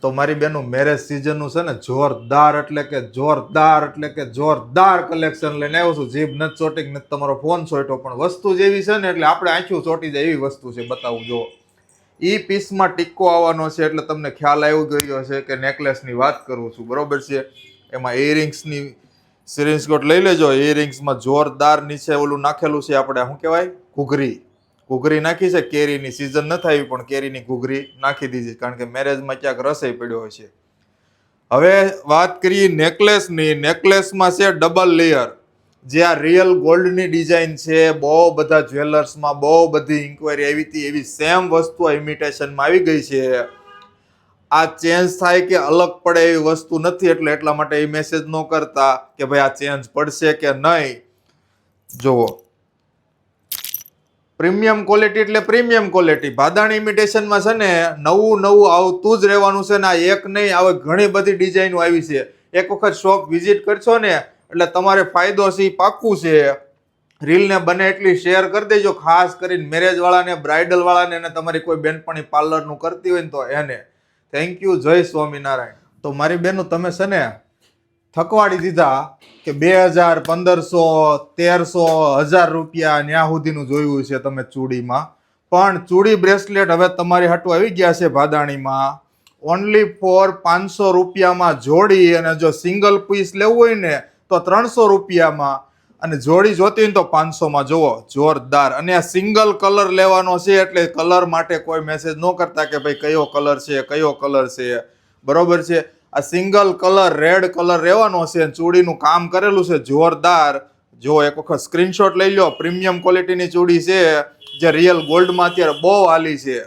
તો મારી બેનું મેરેજ સિઝનનું છે ને જોરદાર એટલે કે જોરદાર કલેક્શન લઈને આવ્યો છું. જીભ નથી ચોટી નથી તમારો ફોન ચોટ્યો, પણ વસ્તુ જેવી છે ને એટલે આપણે આંખ્યું ચોટી જાય એવી વસ્તુ છે. બતાવું જો ઈ પીસમાં ટીકો આવવાનો છે એટલે તમને ખ્યાલ આવી ગયો છે કે નેકલેસની વાત કરું છું, બરોબર છે. એમાં ઇયરિંગ્સની સ્ક્રીનશોટ લઈ લેજો. ઇયરિંગ્સમાં જોરદાર નીચે ઓલું નાખેલું છે, આપણે શું કહેવાય, ઘૂઘરી નાખી છે. કેરીની સિઝન નથી આવી પણ કેરીની ઘૂઘરી નાખી દીધી, કારણ કે મેરેજમાં ક્યાંક રસોઈ પડ્યો હોય છે. હવે વાત કરીએ નેકલેસની. નેકલેસમાં છે ડબલ લેયર, જે આ રિયલ ગોલ્ડની ડિઝાઇન છે. બહુ બધા જ્વેલર્સમાં બહુ બધી ઇન્ક્વાયરી આવી હતી, એવી સેમ વસ્તુ ઇમિટેશનમાં આવી ગઈ છે. આ ચેન્જ થાય કે અલગ પડે એવી વસ્તુ નથી, એટલે એટલા માટે એ મેસેજ ન કરતા કે ભાઈ આ ચેન્જ પડશે કે નહીં. જુઓ, પ્રીમિયમ ક્વોલિટી એટલે પ્રીમિયમ ક્વોલિટી. ભાદાણી ઇમિટેશનમાં છે ને નવું આવતું જ રહેવાનું છે ને. આ એક નહીં, આવે ઘણી બધી ડિઝાઇનો આવી છે. એક વખત શોપ વિઝિટ કરશો ને એટલે તમારે ફાયદો છે પાક્કું છે. રીલને બને એટલી શેર કરી દેજો, ખાસ કરીને મેરેજ વાળાને, બ્રાઇડલ વાળાને, અને તમારી કોઈ બેનપણી પાર્લરનું કરતી હોય ને તો એને. Thank you. જય સ્વામિનારાયણ. તો મારી બેનું તમે છે ને થકવાડી દીધા કે 2000, 1500, 1300, 1000 રૂપિયા ન્યા સુધીનું જોયું છે તમે ચૂડીમાં. પણ ચૂડી બ્રેસલેટ હવે તમારી હાટુ આવી ગયા છે ભાદાણીમાં. ઓનલી ફોર 500 રૂપિયામાં જોડી, અને જો સિંગલ પીસ લેવું હોય ને તો 300 રૂપિયામાં, અને જોડી જોતી હોય ને તો 500માં. જુઓ જોરદાર. અને આ સિંગલ કલર લેવાનો છે, એટલે કલર માટે કોઈ મેસેજ ન કરતા કે ભાઈ કયો કલર છે, બરોબર છે. આ સિંગલ કલર રેડ કલર રહેવાનો છે. ચૂડીનું કામ કરેલું છે જોરદાર. જો એક વખત સ્ક્રીનશોટ લઈ લો. પ્રીમિયમ ક્વોલિટીની ચૂડી છે, જે રિયલ ગોલ્ડમાં અત્યારે બહુ હાલી છે.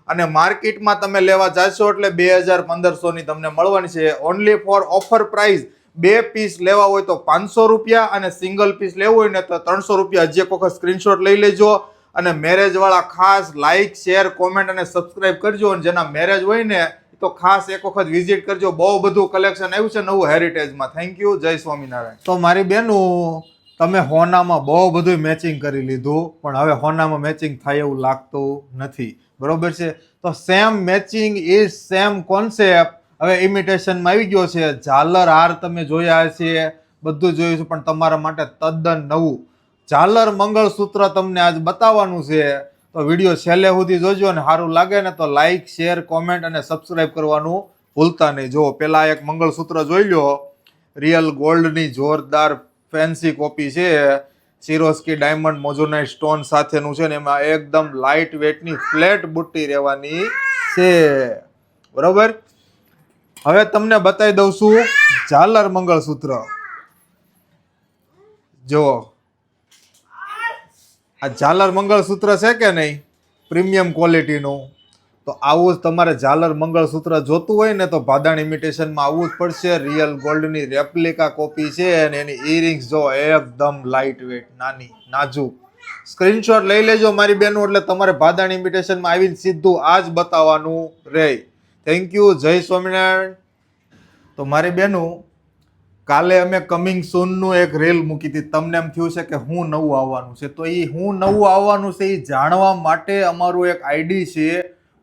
અને માર્કેટમાં તમે લેવા જાશો એટલે 2000, 1500ની તમને મળવાની છે. Only for offer price. 2 piece લેવા હોય તો 500 રૂપિયા, અને સિંગલ પીસ લેવું હોય ને તો 300 રૂપિયા. હજી એક વખત સ્ક્રીનશોટ લઈ લેજો. અને મેરેજ વાળા ખાસ લાઇક, શેર, કોમેન્ટ અને સબસ્ક્રાઇબ કરજો. અને જેના મેરેજ હોય ને તો ખાસ એક વખત વિઝિટ કરજો. બહુ બધું કલેક્શન આવ્યું છે નવું હેરિટેજમાં. Thank you. જય સ્વામિનારાયણ. તો મારી બેનું તમે હોનામાં બહુ બધું મેચિંગ કરી લીધું, પણ હવે હોનામાં મેચિંગ થાય એવું લાગતું નથી, બરોબર છે. તો same matching is same concept હવે ઇમિટેશનમાં આવી ગયો છે. ઝાલર હાર તમે જોયા છે, બધું જોયું છે, પણ તમારા માટે તદ્દન નવું ઝાલર મંગળસૂત્ર તમને આજ બતાવવાનું છે. તો વિડીયો છેલ્લે સુધી જોજો, અને સારું લાગે ને તો લાઈક, શેર, કોમેન્ટ અને સબસ્ક્રાઇબ કરવાનું ભૂલતા નહીં. જો પેલા એક મંગળસૂત્ર જોઈ લો, રિયલ ગોલ્ડની જોરદાર ફેન્સી કોપી છે. સિરોસ્કી ડાયમંડ મોઝોનાઇટ સ્ટોન સાથેનું છે ને એમાં એકદમ લાઇટ વેટની ફ્લેટ બુટ્ટી રહેવાની છે, બરોબર. હવે તમને બતાવી દઉં છું ઝાલર મંગળસૂત્ર. જો આ ઝાલર મંગળસૂત્ર છે કે નહીં, પ્રીમિયમ ક્વોલિટીનું. તો આવું જ તમારે ઝાલર મંગળસૂત્ર જોતું હોય ને તો ભાદાણી ઇમિટેશનમાં આવવું જ પડશે. રિયલ ગોલ્ડની રેપ્લિકા કોપી છે, અને એની ઇયરિંગ્સ જો એકદમ લાઇટ વેટ, નાની નાજુક. સ્ક્રીનશોટ લઈ લેજો મારી બેનું, એટલે તમારે ભાદાણી ઇમિટેશનમાં આવીને સીધું આ જ બતાવવાનું રહે. Thank you. જય સ્વામિનારાયણ. તો મારી બેનું કાલે અમે કમિંગ સૂનનું એક રીલ મૂકી હતી. તમને એમ થયું છે કે હું નવું આવવાનું છે, તો એ હું નવું આવવાનું છે એ જાણવા માટે અમારું એક આઈડી છે,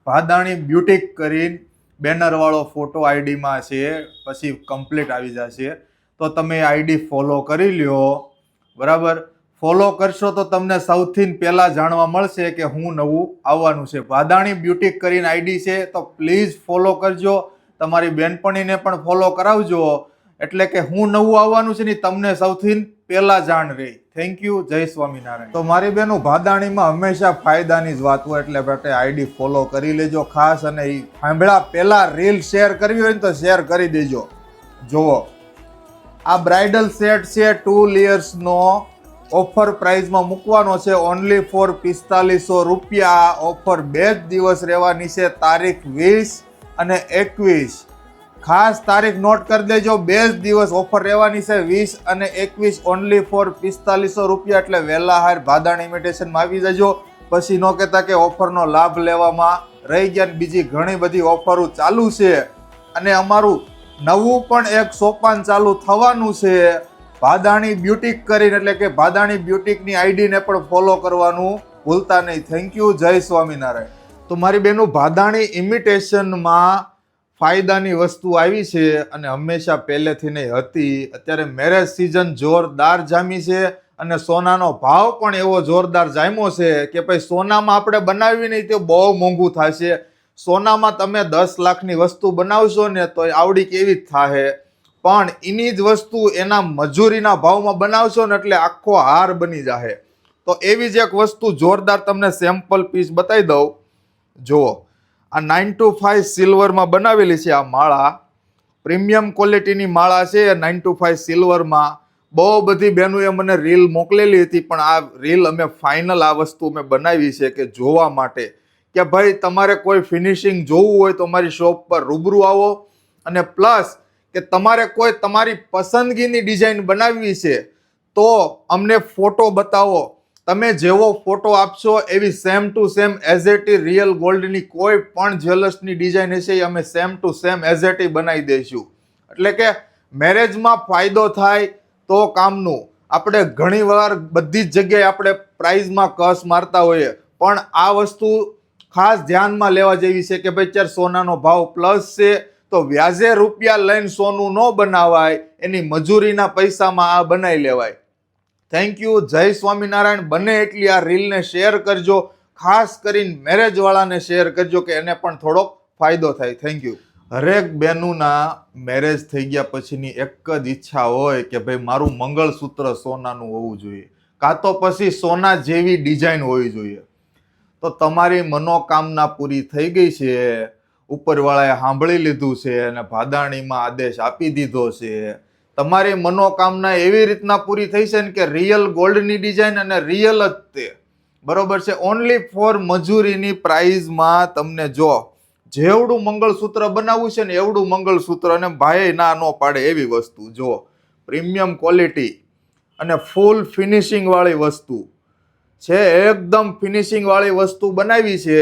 ભાદાણી બ્યુટીક કરીને. બેનર વાળો ફોટો આઈડીમાં છે, પછી કમ્પ્લીટ આવી જશે. તો તમે આઈડી ફોલો કરી લ્યો, બરાબર. ફોલો કરશો તો તમને સૌથી પહેલા જાણવા મળશે કે હું નવું આવવાનું છે. ભાદાણી બ્યુટીક કરીને આઈડી છે, તો પ્લીઝ ફોલો કરજો. તમારી બેનપણીને પણ ફોલો કરાવજો, એટલે કે હું નવું આવવાનું છે ને તમને સૌથી પહેલા જાણ રહી. Thank you. જય સ્વામિનારાયણ. તો મારી બેનું ભાદાણીમાં હંમેશા ફાયદાની જ વાત હોય, એટલે માટે આઈડી ફોલો કરી લેજો ખાસ. અને એ સાંભળ્યા પહેલા રીલ શેર કરવી હોય ને તો શેર કરી દેજો. જુઓ આ બ્રાઇડલ સેટ છે 2 લેયર્સનો, ઓફર પ્રાઇઝમાં મૂકવાનો છે ઓનલી ફોર 4500 રૂપિયા. ઓફર 2 જ દિવસ રહેવાની છે, તારીખ 20 અને 21. ખાસ તારીખ નોટ કરી દેજો. 2 જ દિવસ ઓફર રહેવાની છે, 20 અને 21. ઓનલી ફોર 4500 રૂપિયા. એટલે વહેલા હાર ભાદાણી ઇમિટેશનમાં આવી જજો. પછી ન કહેતા કે ઓફરનો લાભ લેવામાં રહી ગયા. બીજી ઘણી બધી ઓફરો ચાલુ છે, અને અમારું નવું પણ એક સોપાન ચાલુ થવાનું છે, ભાદાણી બ્યુટીક કરીને. એટલે કે ભાદાણી બ્યુટીકની આઈડીને પણ ફોલો કરવાનું ભૂલતા નહીં. Thank you. જય સ્વામિનારાયણ. તો મારી બેનું ભાદાણી ઇમિટેશનમાં ફાયદાની વસ્તુ આવી છે અને હંમેશા પહેલેથી નહીં હતી. અત્યારે મેરેજ સિઝન જોરદાર જામી છે અને સોનાનો ભાવ પણ એવો જોરદાર જામ્યો છે કે ભાઈ સોનામાં આપણે બનાવવી નહીં તો બહુ મોંઘું થશે. સોનામાં તમે 10 લાખની વસ્તુ બનાવશો ને તો આવડી કેવી જ થાહે, પણ એની જ વસ્તુ એના મજૂરીના ભાવમાં બનાવશો ને એટલે આખો હાર બની જાહે. તો એવી જ એક વસ્તુ જોરદાર તમને સેમ્પલ પીસ બતાવી દઉં. જુઓ, આ 925 સિલ્વરમાં બનાવેલી છે. આ માળા પ્રીમિયમ ક્વોલિટીની માળા છે. 925 સિલ્વરમાં બહુ બધી બહેનોએ મને રીલ મોકલેલી હતી, પણ આ રીલ અમે ફાઇનલ આ વસ્તુ મેં બનાવી છે કે જોવા માટે કે ભાઈ તમારે કોઈ ફિનિશિંગ જોવું હોય તો મારી શોપ પર રૂબરૂ આવો, અને પ્લસ કે તમારે કોઈ તમારી પસંદગીની ડિઝાઇન બનાવવી છે તો અમને ફોટો બતાવો. તમે જેવો ફોટો આપશો એવી same to same as it is real ગોલ્ડની કોઈ પણ જ્વેલર્સની ડિઝાઇન હશે એ અમે same to same as it is બનાવી દઈશું. એટલે કે મેરેજમાં ફાયદો થાય તો કામનું. આપણે ઘણી વાર બધી જ જગ્યાએ આપણે પ્રાઇઝમાં કસ મારતા હોઈએ, પણ આ વસ્તુ ખાસ ધ્યાનમાં લેવા જેવી છે કે ભાઈ અત્યારે સોનાનો ભાવ પ્લસ છે તો વ્યાજે રૂપિયા લઈને સોનું ન બનાવાય, એની મજૂરીના પૈસામાં આ બનાવી લેવાય. Thank you. જય સ્વામિનારાયણ. બને એટલી આ રીલને શેર કરજો, ખાસ કરીને મેરેજ વાળાને શેર કરજો કે એને પણ થોડોક ફાયદો થાય. Thank you. હરેક બહેનોના મેરેજ થઈ ગયા પછીની એક જ ઈચ્છા હોય કે ભાઈ મારું મંગળસૂત્ર સોનાનું હોવું જોઈએ, કાં તો પછી સોના જેવી ડિઝાઇન હોવી જોઈએ. તો તમારી મનોકામના પૂરી થઈ ગઈ છે, ઉપરવાળાએ સાંભળી લીધું છે અને ભાદાણીમાં આદેશ આપી દીધો છે. તમારી મનોકામના એવી રીતના પૂરી થઈ છે ને કે રિયલ ગોલ્ડની ડિઝાઇન અને રિયલ જ તે, બરોબર છે. ઓનલી ફોર મજૂરીની પ્રાઇઝમાં તમને જો જેવડું મંગળસૂત્ર બનાવવું છે ને એવડું મંગળસૂત્ર, અને ભાઈ ના ન પાડે એવી વસ્તુ. જો પ્રીમિયમ ક્વોલિટી અને ફૂલ ફિનિશિંગ વાળી વસ્તુ છે, એકદમ ફિનિશિંગ વાળી વસ્તુ બનાવી છે.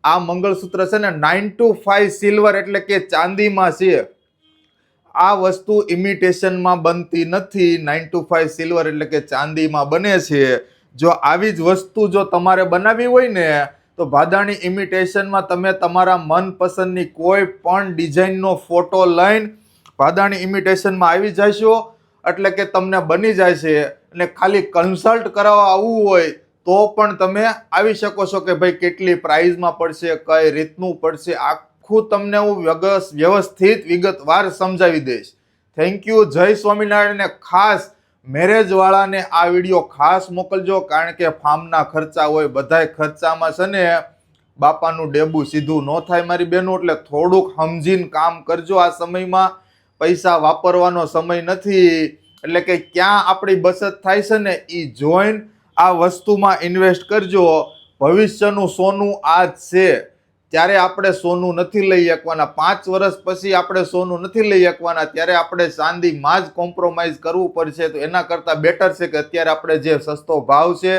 આ મંગળસૂત્ર છે ને 925 સિલ્વર એટલે કે ચાંદીમાં છે. આ વસ્તુ ઇમિટેશનમાં બનતી નથી. 925 સિલ્વર એટલે કે ચાંદીમાં બને છે. જો આવી જ વસ્તુ જો તમારે બનાવવી હોય ને તો ભાદાણી ઇમિટેશનમાં તમે તમારા મનપસંદની કોઈ પણ ડિઝાઇનનો ફોટો લઈને ભાદાણી ઇમિટેશનમાં આવી જશો એટલે કે તમને બની જાય છે. અને ખાલી કન્સલ્ટ કરાવવા આવવું હોય તો પણ તમે આવી શકો છો કે ભાઈ કેટલી પ્રાઇઝમાં પડશે, કઈ રીતનું પડશે, આખું તમને હું વ્યવસ્થિત વિગતવાર સમજાવી દઈશ. Thank you. જય સ્વામિનારાયણ. ખાસ મેરેજ વાળાને આ વિડીયો ખાસ મોકલજો, કારણ કે ફાર્મના ખર્ચા હોય, બધાય ખર્ચામાં છે ને બાપાનું ડેબુ સીધું ન થાય મારી બહેનો, એટલે થોડુંક સમજીને કામ કરજો. આ સમયમાં પૈસા વાપરવાનો સમય નથી, એટલે કે ક્યાં આપણી બચત થાય છે ને એ જોઈને આ વસ્તુમાં ઇન્વેસ્ટ કરજો. ભવિષ્યનું સોનું આ જ છે. ત્યારે આપણે સોનું નથી લઈ શકવાના, 5 વર્ષ પછી આપણે સોનું નથી લઈ શકવાના, ત્યારે આપણે ચાંદીમાં જ કોમ્પ્રોમાઇઝ કરવું પડશે. તો એના કરતાં બેટર છે કે અત્યારે આપણે જે સસ્તો ભાવ છે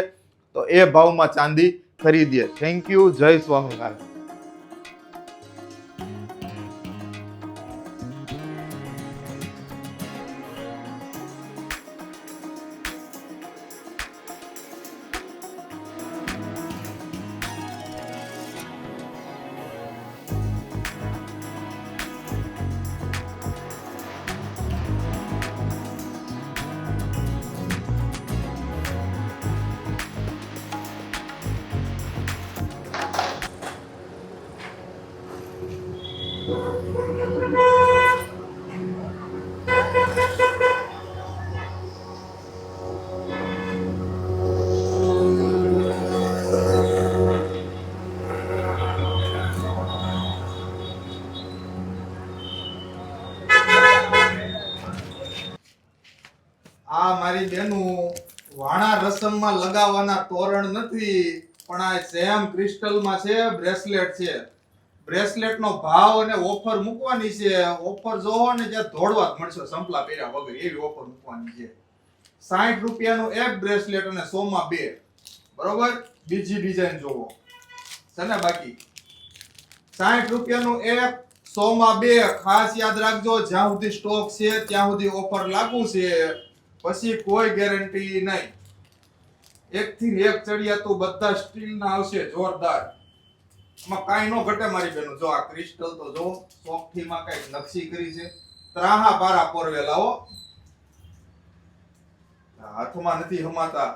તો એ ભાવમાં ચાંદી ખરીદીએ. Thank you. જય સ્વામિનારાયણ. આ મારી બેનું વાણા રસમમાં લગાવવાના તોરણ નથી, પણ આ સેમ ક્રિસ્ટલમાં છે, બ્રેસલેટ છે. બ્રેસલેટનો ભાવ અને ઓફર મૂકવાની છે. ઓફર જોવો ને ત્યાં દોડવા જ મળશે સંપલા પહેર્યા વગર, એવી ઓફર મૂકવાની છે. 60 રૂપિયાનું એક બ્રેસલેટ અને 100 માં 2. બરોબર. બીજી ડિઝાઇન જોવો છે ને. બાકી 60 રૂપિયાનું એક, 100 માં 2. ખાસ યાદ રાખજો, જ્યાં સુધી સ્ટોક છે ત્યાં સુધી ઓફર લાગુ છે, પછી કોઈ ગેરંટી નહીં. એક થી એક ચડિયાતું બધા સ્ટીલના આવશે જોરદાર. એમાં કાંઈ નો ઘટે મારી બેનો. જો આ ક્રિસ્ટલ તો જો સોફ્ટીમાં કઈ નકશી કરી છે, ત્રાહા બારા પોરવેલા હો, હાથમાં નથી હમાતા,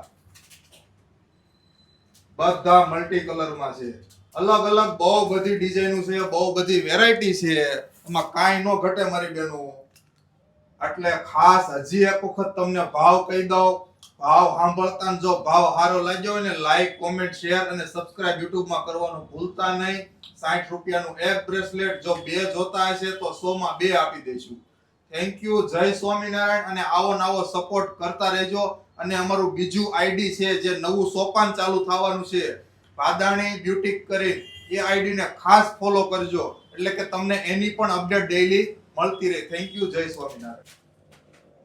બધા મલ્ટી કલરમાં છે, અલગ અલગ બહુ બધી ડિઝાઇનો છે, બહુ બધી વેરાયટી છે, એમાં કાંઈ નો ઘટે મારી બેનો. એટલે ખાસ હજી એક વખત તમને ભાવ કહી દઉં. ભાવ સાંભળતા જો ભાવ સારો લાગ્યો હોય ને લાઈક કોમેન્ટ શેર અને સબસ્ક્રાઇબ YouTube માં કરવાનું ભૂલતા નહીં. 60 રૂપિયાનું એક બ્રેસલેટ, જો બે જોતા હશે તો 100 માં 2 આપી દઈશું. Thank you. જય સ્વામિનારાયણ. અને આવો નવો સપોર્ટ કરતા રહેજો. અને અમારું બીજું આઈડી છે જે નવું સોપાન ચાલુ થવાનું છે, ભાદાણી બ્યુટીક કરી, એ આઈડી ને ખાસ ફોલો કરજો એટલે કે તમને એની પણ અપડેટ ડેઈલી મળતી રહે. Thank you. જય સ્વામિનારાયણ.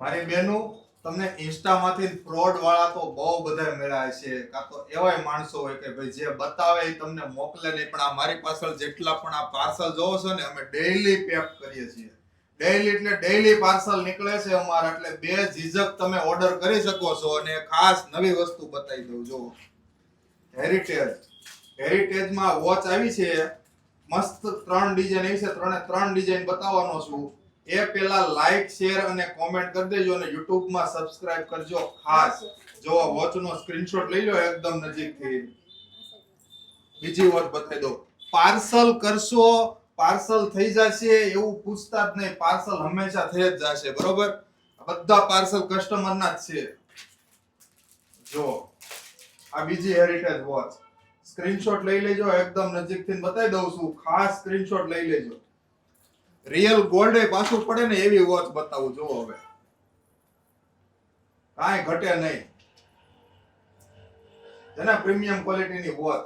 મારી બહેનો, તમને ઇન્સ્ટામાંથી ફ્રોડ વાળા તો બહુ બધા મળ્યા છે, કાં તો એવાય માણસો હોય કે ભાઈ જે બતાવે એ તમને મોકલે નહીં. પણ આ મારી પાછળ જેટલા પણ આ પાર્સલ જોવો છો ને, અમે ડેઈલી પેક કરીએ છીએ. ડેઈલી એટલે ડેઈલી પાર્સલ નીકળે છે અમારા, એટલે બે ઝીઝક તમે ઓર્ડર કરી શકો છો. અને ખાસ નવી વસ્તુ બતાવી દઉં. જો હેરિટેજમાં વોચ આવી છે, મસ્ત 3 ડિઝાઇન આવી છે, 3 ડિઝાઇન બતાવવાનો છું. એ પેલા લાઈક શેર અને કોમેન્ટ કરી દેજો અને YouTube માં સબસ્ક્રાઇબ કરજો ખાસ. જો વોચ નો સ્ક્રીનશોટ લઈ લો એકદમ નજીકથી. બીજી વોચ બતાવી દો. પાર્સલ કરશો, પાર્સલ થઈ જશે એવું પૂછતા જ નહીં. પાર્સલ હંમેશા થઈ જ જશે, બરોબર? બધા પાર્સલ કસ્ટમર ના જ છે. જો આ બીજી હેરિટેજ વોચ, સ્ક્રીનશોટ લઈ લેજો, એકદમ નજીકથી બતાવી દઉં છું. ખાસ સ્ક્રીનશોટ લઈ લેજો. રિયલ ગોલ્ડ એ પાછું પડે ને એવી વોચ બતાવું. જો હવે કાંઈ ઘટે નહીં, જેના પ્રીમિયમ ક્વોલિટીની વોચ.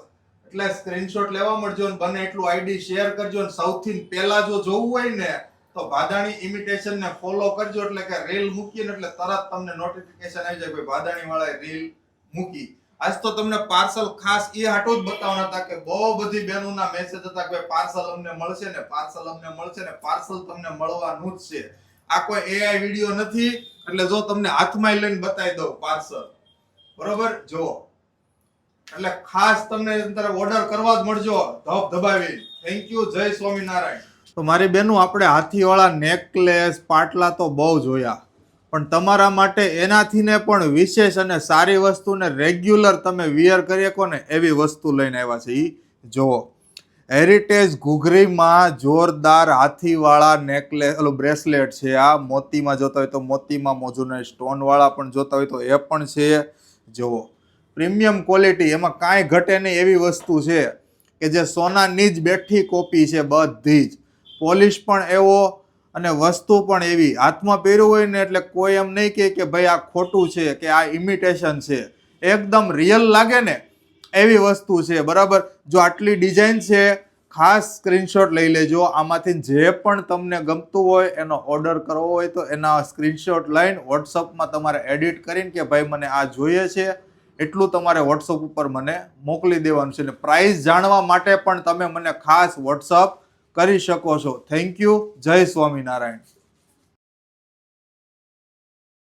એટલે સ્ક્રીનશોટ લેવા મળજો અને બને એટલું આઈડી શેર કરજો. અને સૌથી પહેલા જો જોવું હોય ને તો ભાદાણી ઇમિટેશન ને ફોલો કરજો, એટલે કે રીલ મૂકીએ ને એટલે તરત તમને નોટિફિકેશન આવી જાય કે ભાદાણી વાળાએ રીલ મૂકી. આજ તો તમને પાર્સલ ખાસ એ હાટો જ બતાવવાના હતા કે બહુ બધી બહેનોના મેસેજ હતા કે પાર્સલ અમને મળશે ને, પાર્સલ અમને મળશે ને. પાર્સલ તમને મળવાનું જ છે. આ કોઈ એઆઈ વિડિયો નથી, એટલે જો તમને હાથમાં લઈને બતાવી દઉં પાર્સલ, બરોબર? જો એટલે ખાસ તમને ઓર્ડર કરવા જ મળજો ધબ ધબાવી. Thank you. જય સ્વામિનારાયણ. તો મારી બહેનો, આપણે હાથીવાળા નેકલેસ પાટલા તો બહુ જોયા, પણ તમારા માટે એનાથી ને પણ વિશેષ અને સારી વસ્તુને રેગ્યુલર તમે વિયર કરી શકો ને એવી વસ્તુ લઈને આવ્યા છે. ઈ જુઓ, હેરિટેજ ઘૂઘરીમાં જોરદાર હાથીવાળા નેકલેસ ઓલો બ્રેસલેટ છે. આ મોતીમાં જોતા હોય તો મોતીમાં મોજુને, સ્ટોન વાળા પણ જોતા હોય તો એ પણ છે. જુઓ પ્રીમિયમ ક્વોલિટી, એમાં કાંઈ ઘટે નહીં એવી વસ્તુ છે કે જે સોનાની જ બેઠી કોપી છે બધી જ. પોલિશ પણ એવો અને વસ્તુ પણ એવી. હાથમાં પહેર્યું હોય ને એટલે કોઈ એમ નહીં કહે કે ભાઈ આ ખોટું છે કે આ ઇમિટેશન છે. એકદમ રિયલ લાગે ને એવી વસ્તુ છે, બરાબર? જો આટલી ડિઝાઇન છે, ખાસ સ્ક્રીનશોટ લઈ લેજો. આમાંથી જે પણ તમને ગમતું હોય એનો ઓર્ડર કરવો હોય તો એના સ્ક્રીનશોટ લઈને વોટ્સઅપમાં તમારે એડિટ કરીને કે ભાઈ મને આ જોઈએ છે એટલું તમારે વોટ્સઅપ ઉપર મને મોકલી દેવાનું છે. અને પ્રાઇસ જાણવા માટે પણ તમે મને ખાસ વોટ્સઅપ કરી શકો છો. Thank you. જય સ્વામિનારાયણ.